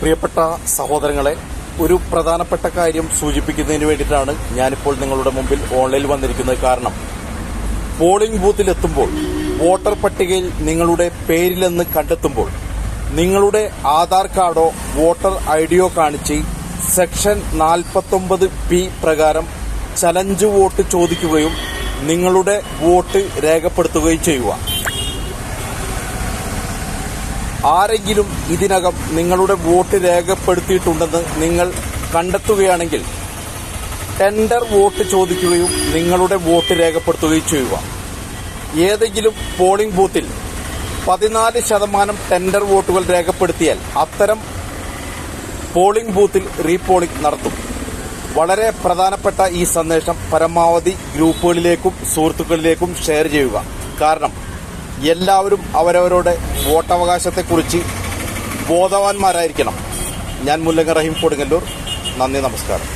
പ്രിയപ്പെട്ട സഹോദരങ്ങളെ, ഒരു പ്രധാനപ്പെട്ട കാര്യം സൂചിപ്പിക്കുന്നതിന് വേണ്ടിയിട്ടാണ് ഞാനിപ്പോൾ നിങ്ങളുടെ മുമ്പിൽ ഓൺലൈനിൽ വന്നിരിക്കുന്നത്. കാരണം പോളിംഗ് ബൂത്തിലെത്തുമ്പോൾ വോട്ടർ പട്ടികയിൽ നിങ്ങളുടെ പേരിലെന്ന് കണ്ടെത്തുമ്പോൾ നിങ്ങളുടെ ആധാർ കാർഡോ വോട്ടർ ഐഡിയോ കാണിച്ച് സെക്ഷൻ 49(b) പ്രകാരം ചലഞ്ച് വോട്ട് ചോദിക്കുകയും നിങ്ങളുടെ വോട്ട് രേഖപ്പെടുത്തുകയും ചെയ്യുക. ആരെങ്കിലും ഇതിനകം നിങ്ങളുടെ വോട്ട് രേഖപ്പെടുത്തിയിട്ടുണ്ടെന്ന് നിങ്ങൾ കണ്ടെത്തുകയാണെങ്കിൽ ടെൻഡർ വോട്ട് ചോദിക്കുകയും നിങ്ങളുടെ വോട്ട് രേഖപ്പെടുത്തുകയും ചെയ്യുക. ഏതെങ്കിലും പോളിംഗ് ബൂത്തിൽ 14% ടെൻഡർ വോട്ടുകൾ രേഖപ്പെടുത്തിയാൽ അത്തരം പോളിംഗ് ബൂത്തിൽ റീപോളിംഗ് നടത്തും. വളരെ പ്രധാനപ്പെട്ട ഈ സന്ദേശം പരമാവധി ഗ്രൂപ്പുകളിലേക്കും സുഹൃത്തുക്കളിലേക്കും ഷെയർ ചെയ്യുക. കാരണം എല്ലാവരും അവരവരുടെ വോട്ടവകാശത്തെക്കുറിച്ച് ബോധവാന്മാരായിരിക്കണം. ഞാൻ മുല്ലങ്ങ റഹീം കൊടുങ്ങല്ലൂർ. നന്ദി, നമസ്കാരം.